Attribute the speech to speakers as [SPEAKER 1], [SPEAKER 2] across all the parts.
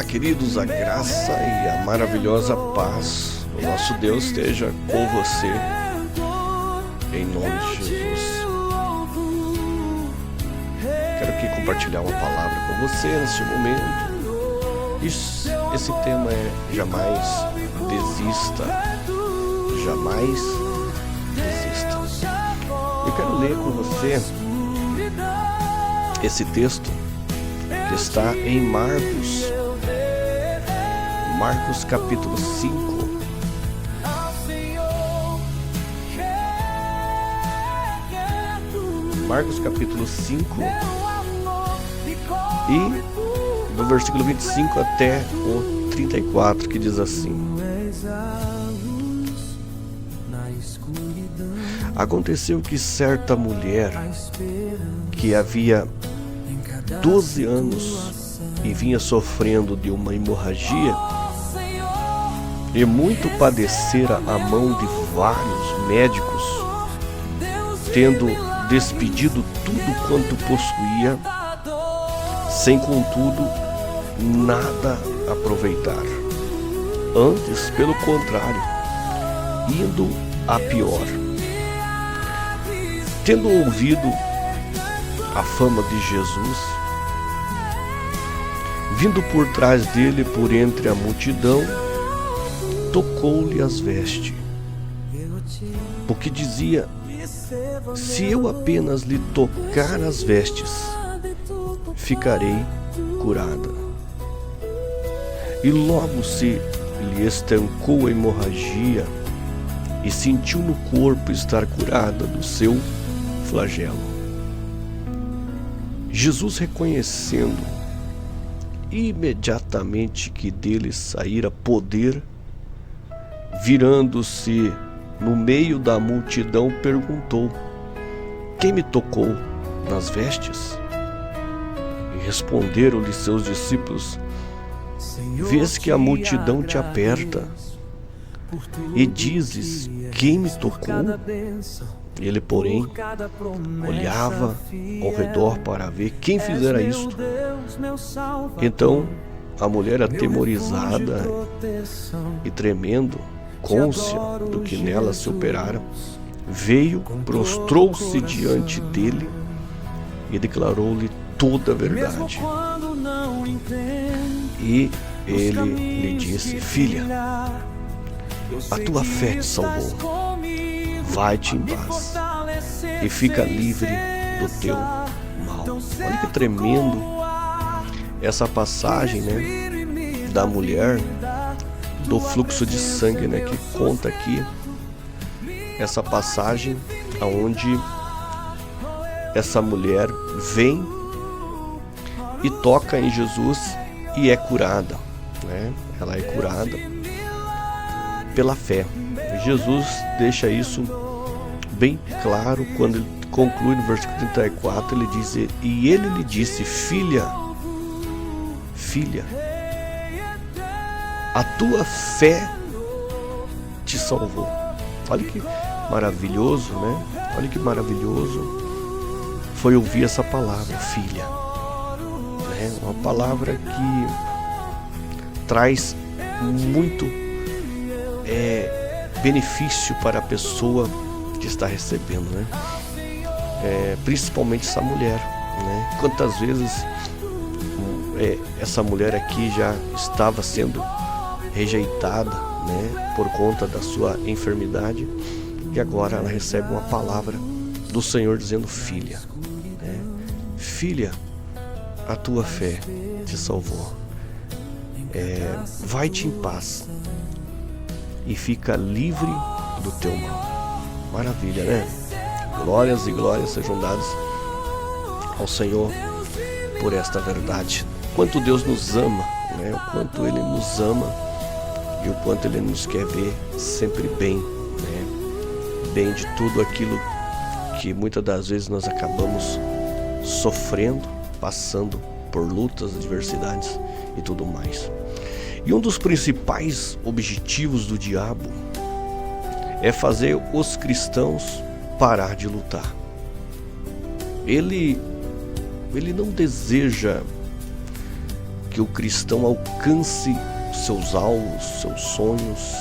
[SPEAKER 1] queridos, a graça e a maravilhosa paz do nosso Deus esteja com você, em nome de Jesus. Quero aqui compartilhar uma palavra com você neste momento. Esse tema é jamais desista, jamais desista. Eu quero ler com você esse texto que está em Marcos capítulo 5. Marcos capítulo 5 e do versículo 25 até o 34, que diz assim: Aconteceu que certa mulher que havia 12 anos e vinha sofrendo de uma hemorragia e muito padecera a mão de vários médicos, tendo despedido tudo quanto possuía, sem contudo nada aproveitar. Antes, pelo contrário, indo a pior. Tendo ouvido a fama de Jesus, vindo por trás dele por entre a multidão, tocou-lhe as vestes, porque dizia: se eu apenas lhe tocar as vestes, ficarei curada. E logo se lhe estancou a hemorragia e sentiu no corpo estar curada do seu flagelo. Jesus, reconhecendo imediatamente que dele saíra poder, virando-se no meio da multidão, perguntou: quem me tocou nas vestes? E responderam-lhe seus discípulos: vês que a multidão te aperta e dizes: quem me tocou? Ele, porém, olhava ao redor para ver quem fizera isto. Então a mulher, atemorizada e tremendo, cônscia do que nela se operara, veio, prostrou-se diante dele e declarou-lhe toda a verdade. E ele lhe disse: filha, a tua fé te salvou. Vai-te em paz e fica livre do teu mal. Olha que tremendo essa passagem, né, da mulher do fluxo de sangue, né, que conta aqui essa passagem aonde essa mulher vem e toca em Jesus e é curada, né? Ela é curada pela fé. Jesus deixa isso bem claro quando ele conclui no versículo 34. Ele diz: e ele lhe disse: filha, a tua fé te salvou. Olha que maravilhoso, né? Olha que maravilhoso foi ouvir essa palavra, filha, né? Uma palavra que traz muito benefício para a pessoa que está recebendo, né? Principalmente essa mulher, né? Quantas vezes essa mulher aqui já estava sendo rejeitada, né, por conta da sua enfermidade, e agora ela recebe uma palavra do Senhor dizendo: filha, né? Filha, a tua fé te salvou. Vai-te em paz e fica livre do teu mal. Maravilha, né? Glórias e glórias sejam dadas ao Senhor por esta verdade. Quanto Deus nos ama, né? O quanto Ele nos ama e o quanto Ele nos quer ver sempre bem, né? Bem de tudo aquilo que muitas das vezes nós acabamos sofrendo, passando por lutas, adversidades e tudo mais. E um dos principais objetivos do diabo é fazer os cristãos parar de lutar. Ele não deseja que que o cristão alcance seus alvos, seus sonhos,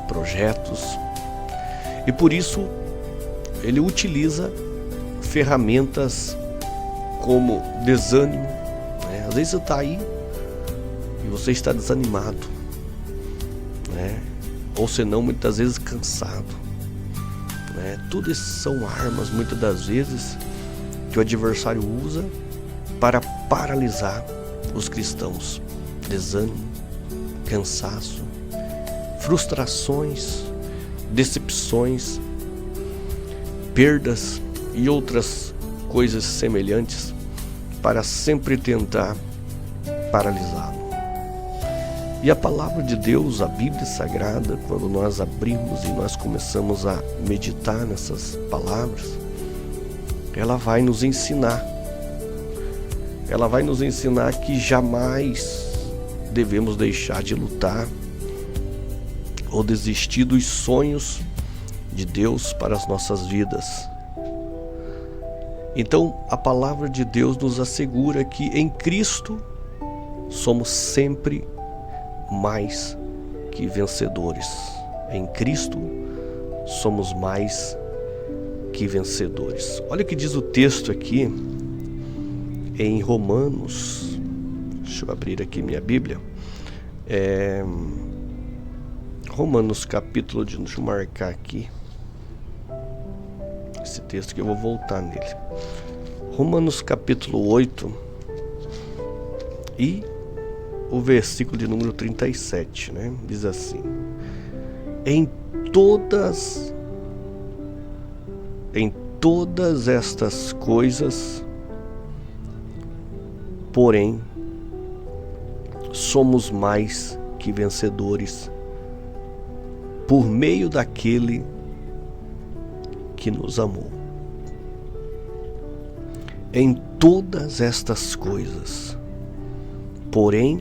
[SPEAKER 1] projetos. E por isso ele utiliza ferramentas como desânimo, né? Às vezes você está aí e você está desanimado, né? Ou senão muitas vezes cansado, né? Tudo isso são armas muitas das vezes que o adversário usa para paralisar os cristãos. Desânimo, cansaço, frustrações, decepções, perdas e outras coisas semelhantes, para sempre tentar paralisá-lo. E a palavra de Deus, a Bíblia Sagrada, quando nós abrimos e nós começamos a meditar nessas palavras, ela vai nos ensinar. Ela vai nos ensinar que jamais devemos deixar de lutar ou desistir dos sonhos de Deus para as nossas vidas. Então, a palavra de Deus nos assegura que em Cristo somos sempre mais que vencedores. Em Cristo somos mais que vencedores. Olha o que diz o texto aqui em Romanos. Deixa eu abrir aqui minha Bíblia. Romanos capítulo de... Deixa eu marcar aqui esse texto que eu vou voltar nele. Romanos capítulo 8 e o versículo de número 37, né? Diz assim: Em todas estas coisas, porém, somos mais que vencedores por meio daquele que nos amou. Em todas estas coisas, porém,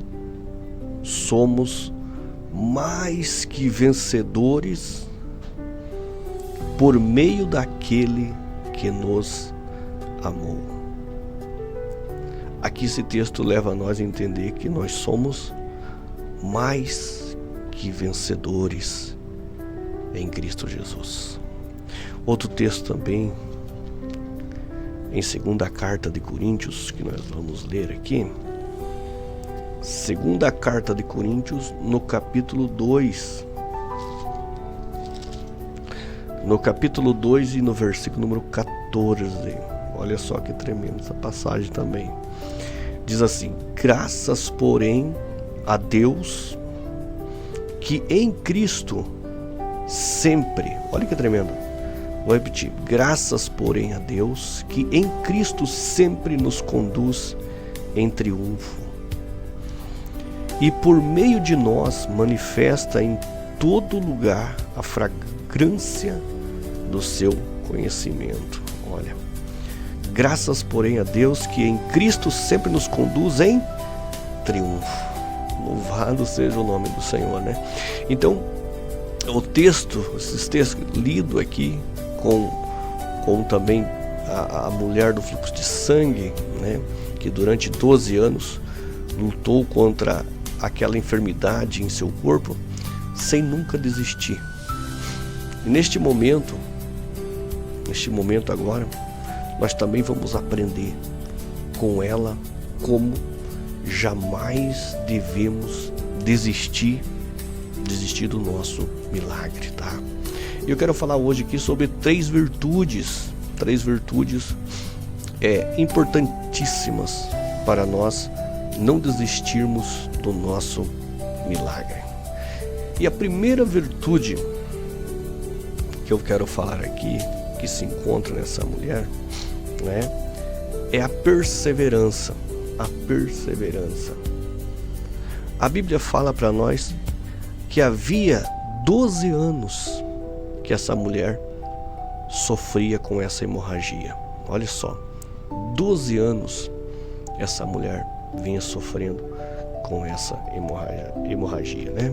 [SPEAKER 1] somos mais que vencedores por meio daquele que nos amou. Aqui esse texto leva a nós a entender que nós somos mais que vencedores em Cristo Jesus. Outro texto também, em 2ª carta de Coríntios, que nós vamos ler aqui. 2ª carta de Coríntios, no capítulo 2. No capítulo 2 e no versículo número 14. Olha só que tremendo essa passagem também. Diz assim: Graças, porém, a Deus, que em Cristo sempre... Olha que tremendo. Vou repetir. Graças, porém, a Deus, que em Cristo sempre nos conduz em triunfo, e por meio de nós manifesta em todo lugar a fragrância do seu conhecimento. Olha, graças, porém, a Deus, que em Cristo sempre nos conduz em triunfo. Louvado seja o nome do Senhor, né? Então, o texto, esses textos lido aqui com também a mulher do fluxo de sangue, né, que durante 12 anos lutou contra aquela enfermidade em seu corpo sem nunca desistir. E neste momento agora, nós também vamos aprender com ela como jamais devemos desistir do nosso milagre, tá? Eu quero falar hoje aqui sobre três virtudes importantíssimas para nós não desistirmos do nosso milagre. E a primeira virtude que eu quero falar aqui, que se encontra nessa mulher, né, é a perseverança. A perseverança. A Bíblia fala para nós que havia 12 anos que essa mulher sofria com essa hemorragia. Olha só, 12 anos essa mulher vinha sofrendo com essa hemorragia, né?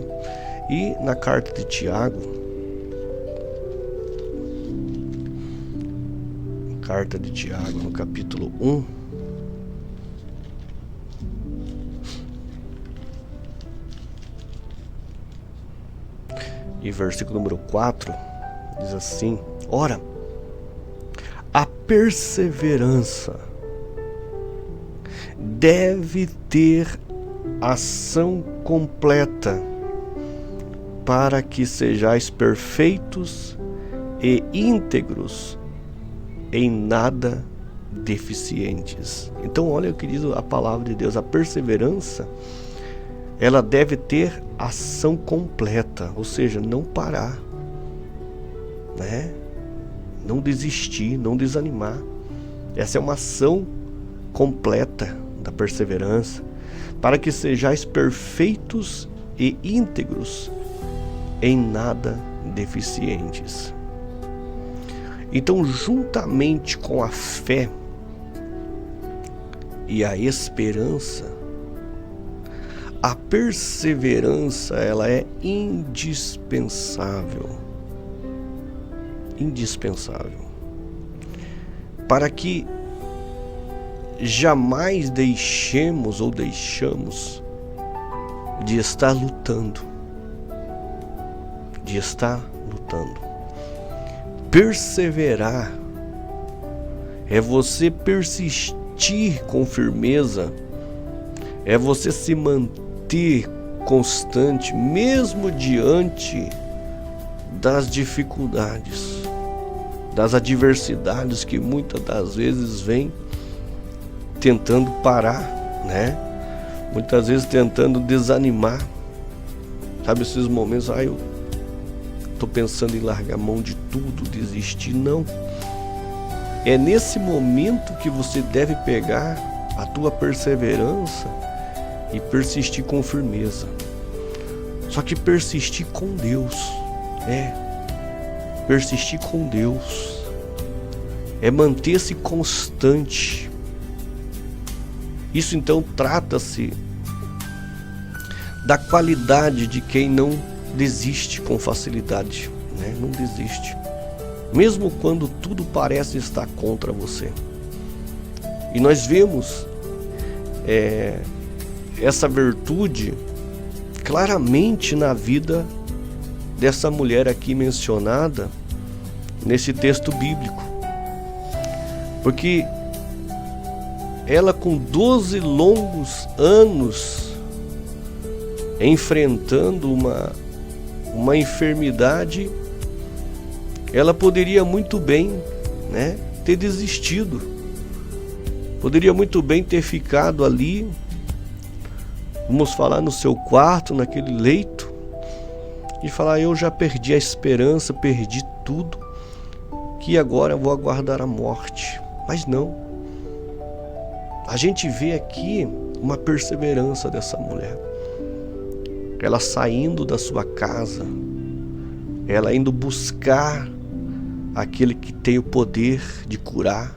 [SPEAKER 1] E na carta de Tiago, no capítulo 1, e versículo número 4, diz assim: ora, a perseverança deve ter ação completa, para que sejais perfeitos e íntegros, em nada deficientes. Então olha o que diz a palavra de Deus: a perseverança, ela deve ter ação completa, ou seja, não parar, né? Não desistir, não desanimar. Essa é uma ação completa da perseverança, para que sejais perfeitos e íntegros, em nada deficientes. Então, juntamente com a fé e a esperança, a perseverança, ela é indispensável. Indispensável. Para que jamais deixemos ou deixamos de estar lutando. De estar lutando. Perseverar é você persistir com firmeza, é você se manter constante, mesmo diante das dificuldades, das adversidades que muitas das vezes vêm tentando parar, né? Muitas vezes tentando desanimar. Sabe esses momentos, eu tô pensando em largar mão de tudo, desistir. Não. É nesse momento que você deve pegar a tua perseverança e persistir com firmeza. Só que persistir com Deus. Persistir com Deus. É manter-se constante. Isso então trata-se da qualidade de quem não desiste com facilidade, né? Não desiste, mesmo quando tudo parece estar contra você. E nós vemos essa virtude claramente na vida dessa mulher aqui mencionada nesse texto bíblico, porque ela, com 12 longos anos enfrentando uma enfermidade, ela poderia muito bem, né, ter desistido, poderia muito bem ter ficado ali, vamos falar, no seu quarto, naquele leito, e falar: eu já perdi a esperança, perdi tudo, que agora eu vou aguardar a morte. Mas não, a gente vê aqui uma perseverança dessa mulher. Ela saindo da sua casa, ela indo buscar aquele que tem o poder de curar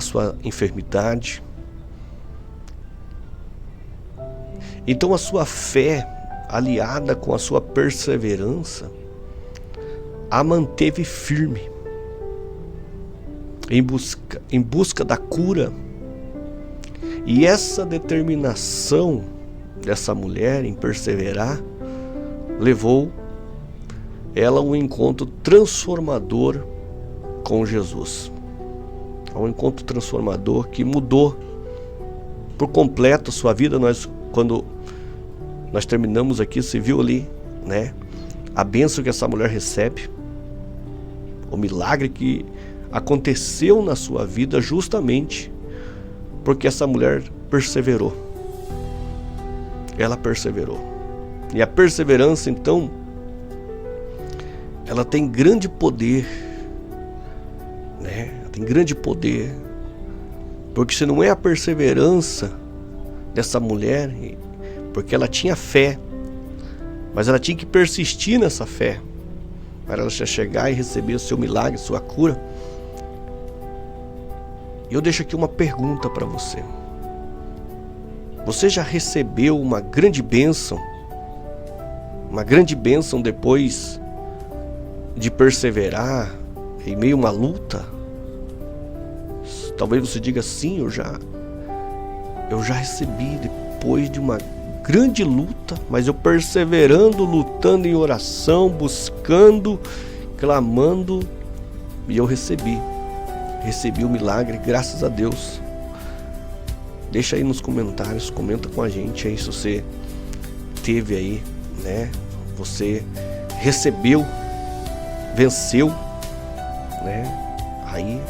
[SPEAKER 1] sua enfermidade. Então a sua fé, aliada com a sua perseverança, a manteve firme em busca da cura. E essa determinação dessa mulher em perseverar levou ela a um encontro transformador com Jesus, a um encontro transformador que mudou por completo a sua vida. Quando nós terminamos aqui, você viu ali, né, a bênção que essa mulher recebe, o milagre que aconteceu na sua vida justamente porque essa mulher perseverou. Ela perseverou. E a perseverança, então, ela tem grande poder, né? Ela tem grande poder, porque se não é a perseverança dessa mulher, porque ela tinha fé, mas ela tinha que persistir nessa fé para ela chegar e receber o seu milagre, sua cura. E eu deixo aqui uma pergunta para você. Você já recebeu uma grande bênção? Uma grande bênção depois de perseverar em meio a uma luta? Talvez você diga: sim, eu já recebi depois de uma grande luta, mas eu perseverando, lutando em oração, buscando, clamando, e eu recebi o milagre, graças a Deus. Deixa aí nos comentários, comenta com a gente aí se você teve aí, né? Você recebeu, venceu, né? Aí,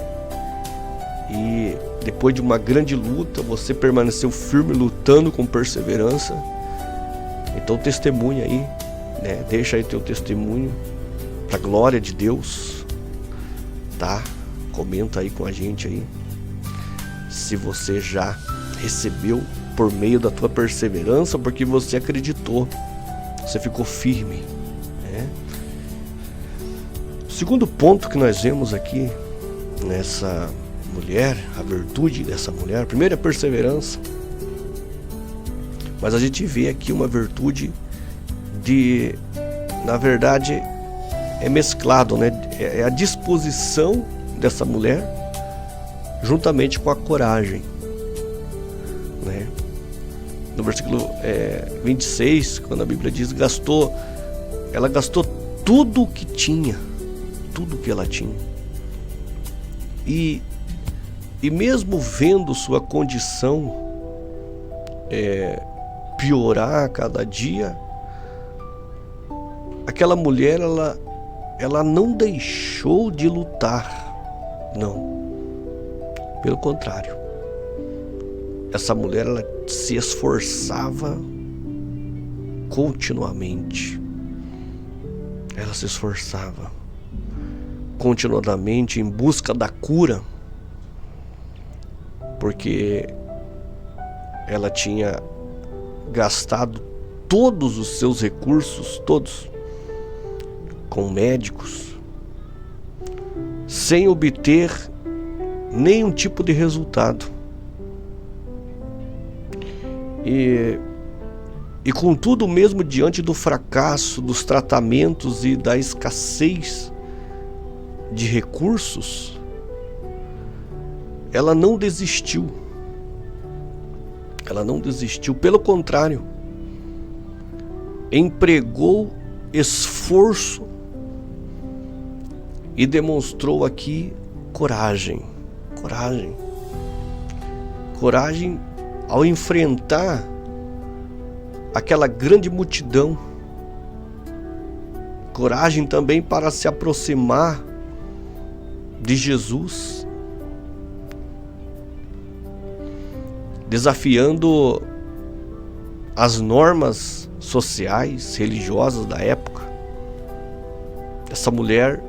[SPEAKER 1] e depois de uma grande luta, você permaneceu firme, lutando com perseverança. Então testemunha aí, né? Deixa aí teu testemunho pra glória de Deus, tá? Comenta aí com a gente aí se você já recebeu por meio da tua perseverança, porque você acreditou, você ficou firme, né? O segundo ponto que nós vemos aqui nessa mulher, a virtude dessa mulher, primeiro é a perseverança, mas a gente vê aqui uma virtude na verdade é mesclado, né? É a disposição dessa mulher juntamente com a coragem, né? No versículo 26, quando a Bíblia diz, ela gastou tudo o que tinha, tudo que ela tinha, e mesmo vendo sua condição piorar a cada dia, aquela mulher, ela não deixou de lutar, não, pelo contrário, essa mulher, ela se esforçava continuamente, ela se esforçava continuadamente em busca da cura, porque ela tinha gastado todos os seus recursos, todos, com médicos, sem obter nenhum tipo de resultado. E contudo, mesmo diante do fracasso dos tratamentos e da escassez de recursos, ela não desistiu. Ela não desistiu, pelo contrário, empregou esforço e demonstrou aqui coragem. Coragem ao enfrentar aquela grande multidão. Coragem também para se aproximar de Jesus, desafiando as normas sociais, religiosas da época. Essa mulher,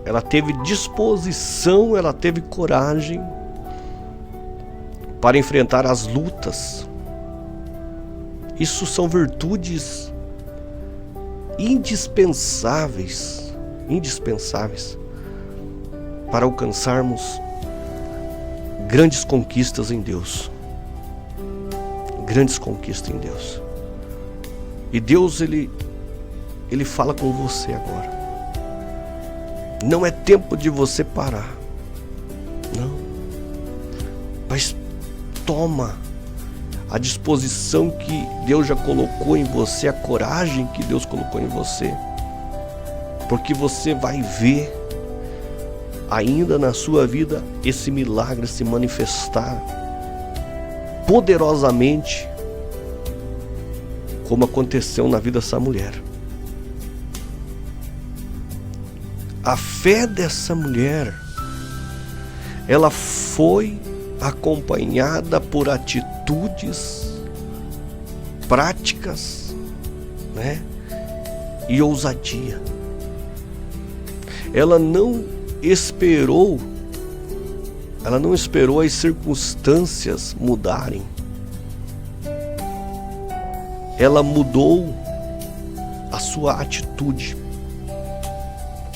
[SPEAKER 1] ela teve disposição, ela teve coragem para enfrentar as lutas. Isso são virtudes indispensáveis para alcançarmos grandes conquistas em Deus. Grandes conquistas em Deus. E Deus, Ele fala com você agora. Não é tempo de você parar. Não. Mas toma a disposição que Deus já colocou em você, a coragem que Deus colocou em você. Porque você vai ver ainda na sua vida esse milagre se manifestar poderosamente, como aconteceu na vida dessa mulher. A fé dessa mulher, ela foi acompanhada por atitudes práticas, né? E ousadia. Ela não esperou as circunstâncias mudarem. Ela mudou a sua atitude.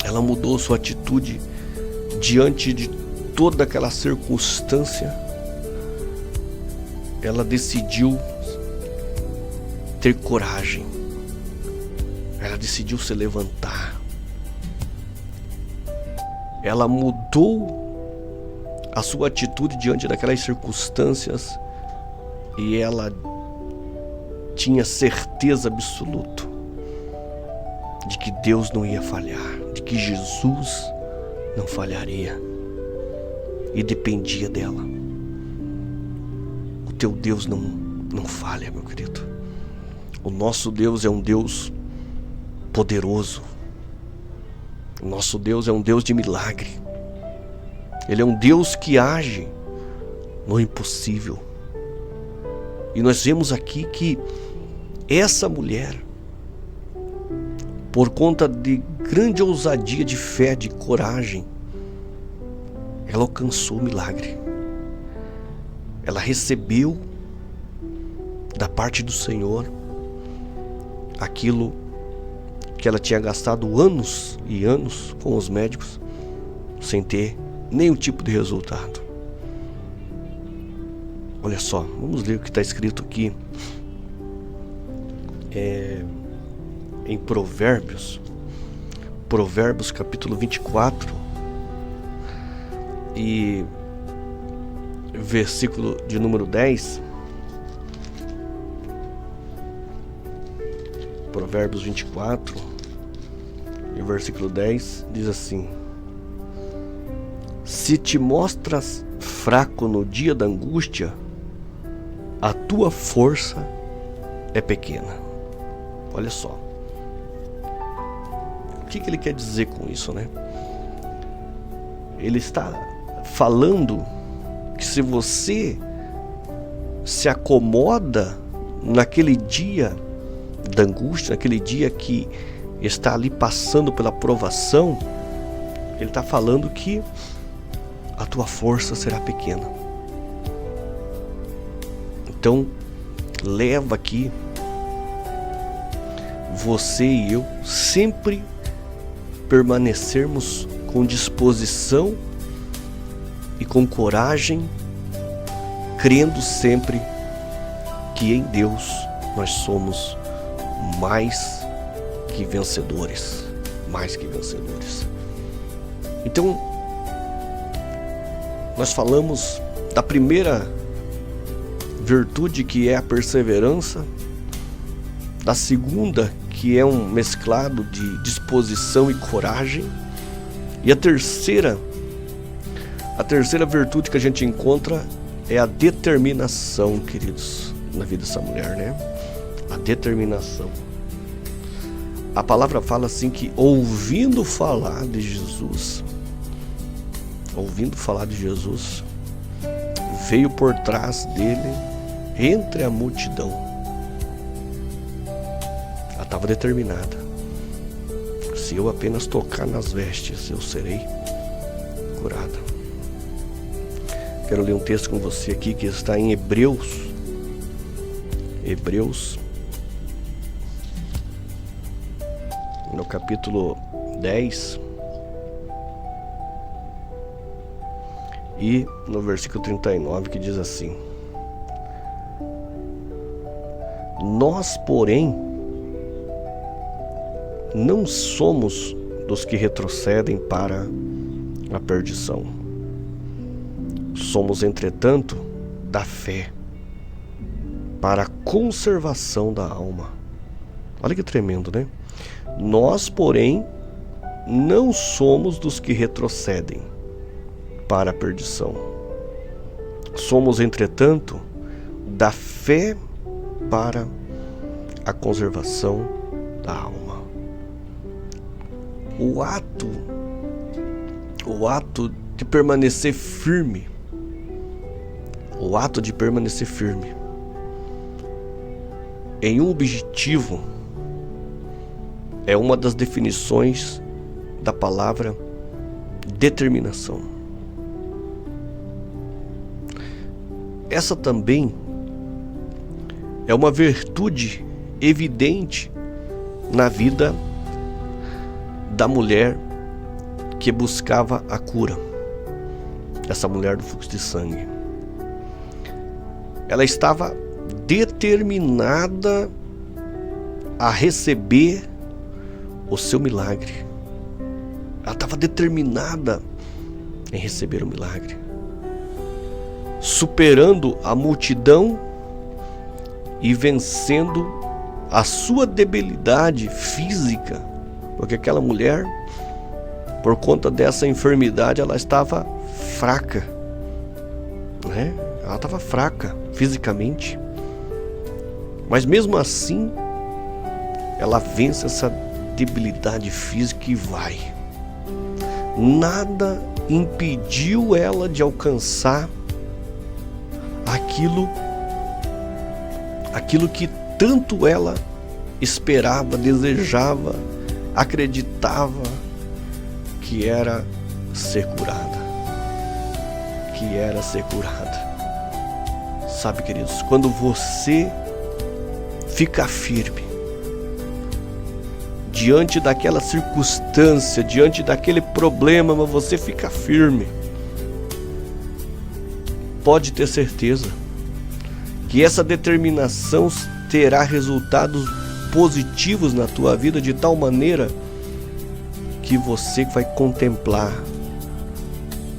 [SPEAKER 1] Ela mudou sua atitude diante de toda aquela circunstância. Ela decidiu ter coragem. Ela decidiu se levantar. Ela mudou a sua atitude diante daquelas circunstâncias e ela tinha certeza absoluta de que Deus não ia falhar, de que Jesus não falharia, e dependia dela. O teu Deus não falha, meu querido. O nosso Deus é um Deus poderoso. O nosso Deus é um Deus de milagre. Ele é um Deus que age no impossível. E nós vemos aqui que essa mulher, por conta de grande ousadia de fé, de coragem, ela alcançou o milagre. Ela recebeu da parte do Senhor aquilo que ela tinha gastado anos e anos com os médicos sem ter nenhum tipo de resultado. Olha só, vamos ler o que está escrito aqui em Provérbios capítulo 24 e versículo de número 10. Provérbios 24 e versículo 10 diz assim: se te mostras fraco no dia da angústia, a tua força é pequena. Olha só. O que ele quer dizer com isso, né? Ele está falando que se você se acomoda naquele dia da angústia, naquele dia que está ali passando pela provação, ele está falando que a tua força será pequena. Então, leva aqui você e eu sempre permanecermos com disposição e com coragem, crendo sempre que em Deus nós somos mais que vencedores. Então, nós falamos da primeira virtude, que é a perseverança, da segunda, que é um mesclado de disposição e coragem, e a terceira virtude que a gente encontra é a determinação, queridos, na vida dessa mulher, né? A determinação. A palavra fala assim que ouvindo falar de Jesus, veio por trás dele, entre a multidão. Ela estava determinada. Se eu apenas tocar nas vestes, eu serei curada. Quero ler um texto com você aqui que está em Hebreus, no capítulo 10 e no versículo 39, que diz assim: nós, porém, não somos dos que retrocedem para a perdição. Somos, entretanto, da fé para a conservação da alma. Olha que tremendo, né? Nós, porém, não somos dos que retrocedem para a perdição. Somos, entretanto, da fé para a conservação da alma. O ato de permanecer firme, em um objetivo é uma das definições da palavra determinação. Essa também é uma virtude evidente na vida da mulher que buscava a cura. Essa mulher do fluxo de sangue. Ela estava determinada a receber o seu milagre. Ela estava determinada em receber o milagre. Superando a multidão e vencendo a sua debilidade física, porque aquela mulher, por conta dessa enfermidade, ela estava fraca, né? Ela estava fraca fisicamente, mas mesmo assim ela vence essa debilidade física e vai. Nada impediu ela de alcançar aquilo que tanto ela esperava, desejava, acreditava, que era ser curada. Sabe, queridos, quando você fica firme diante daquela circunstância, diante daquele problema, mas você fica firme, pode ter certeza que essa determinação terá resultados positivos na tua vida, de tal maneira que você vai contemplar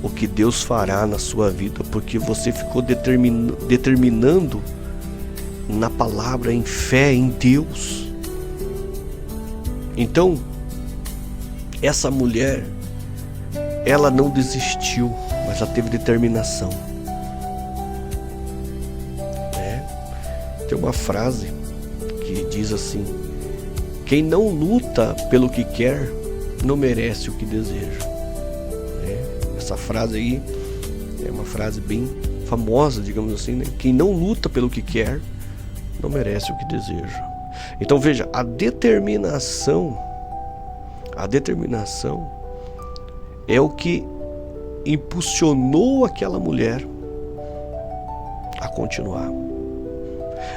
[SPEAKER 1] o que Deus fará na sua vida, porque você ficou determinando na palavra, em fé em Deus. Então, essa mulher, ela não desistiu, mas ela teve determinação. Tem uma frase que diz assim: quem não luta pelo que quer, não merece o que deseja. Essa frase aí é uma frase bem famosa, digamos assim, né? Quem não luta pelo que quer, não merece o que deseja. Então veja, a determinação é o que impulsionou aquela mulher a continuar.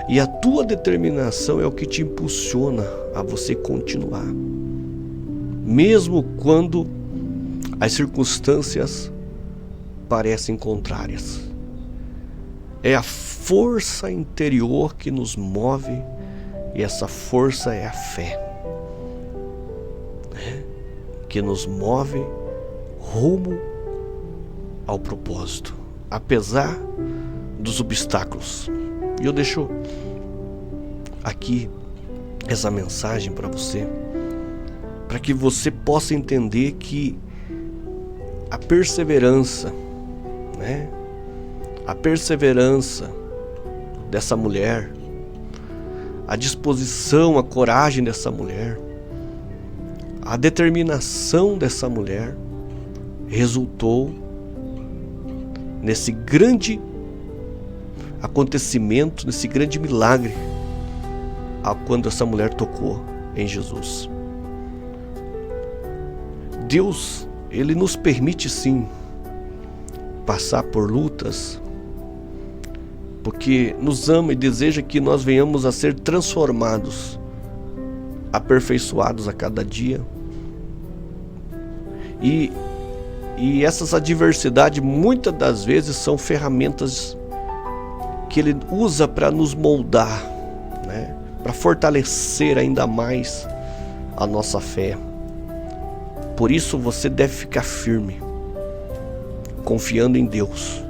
[SPEAKER 1] E a tua determinação é o que te impulsiona a você continuar, mesmo quando as circunstâncias parecem contrárias. É a força interior que nos move, e essa força é a fé, que nos move rumo ao propósito, apesar dos obstáculos. E eu deixo aqui essa mensagem para você, para que você possa entender que a perseverança, a perseverança dessa mulher, a disposição, a coragem dessa mulher, a determinação dessa mulher resultou nesse grande acontecimento, nesse grande milagre, quando essa mulher tocou em Jesus. Deus, Ele nos permite sim passar por lutas, porque nos ama e deseja que nós venhamos a ser transformados, aperfeiçoados a cada dia. E essas adversidades muitas das vezes são ferramentas que Ele usa para nos moldar, para fortalecer ainda mais a nossa fé. Por isso você deve ficar firme, confiando em Deus.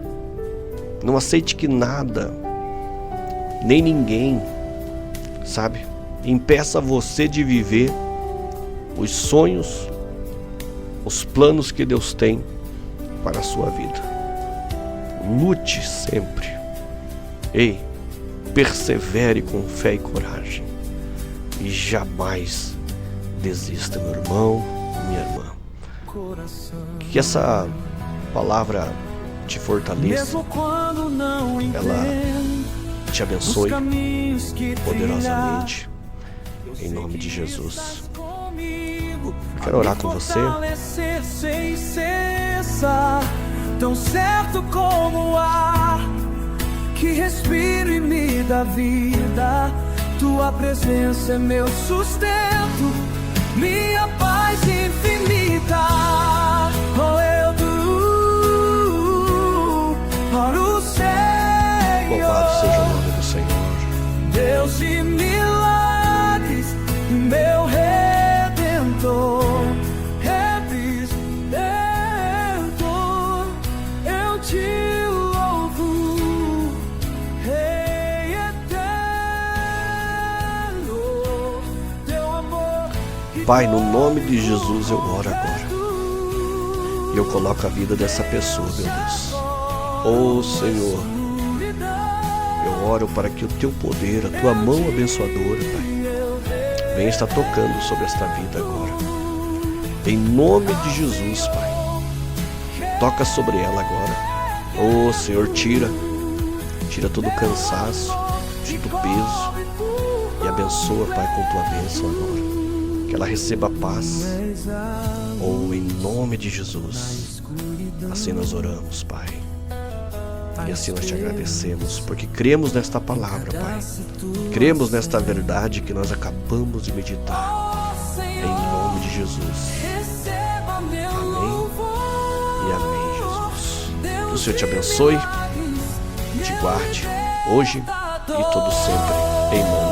[SPEAKER 1] Não aceite que nada, nem ninguém, impeça você de viver os sonhos, os planos que Deus tem para a sua vida. Lute sempre. Persevere com fé e coragem, e jamais desista, meu irmão, minha irmã. Que essa palavra te fortaleça, ela te abençoe poderosamente, em nome de Jesus. Eu quero orar com você.
[SPEAKER 2] Tão certo como o ar que respiro e me dá vida, tua presença é meu sustento, minha paz infinita. Eu dou para o Senhor.
[SPEAKER 1] Louvado seja o nome do Senhor.
[SPEAKER 2] Deus de milagres, meu Redentor. Eu te louvo, Rei eterno.
[SPEAKER 1] Pai, no nome de Jesus eu oro agora. E eu coloco a vida dessa pessoa, meu Deus. Oh Senhor, eu oro para que o teu poder, a tua mão abençoadora, Pai, venha estar tocando sobre esta vida agora. Em nome de Jesus, Pai. Toca sobre ela agora. Oh Senhor, tira todo o cansaço, tira o peso. E abençoa, Pai, com tua bênção agora. Que ela receba paz. Oh, em nome de Jesus. Assim nós oramos, Pai. E assim nós te agradecemos, porque cremos nesta palavra, Pai. Cremos nesta verdade que nós acabamos de meditar. Em nome de Jesus. Amém e amém, Jesus. Que o Senhor te abençoe, te guarde, hoje e todo sempre, em nome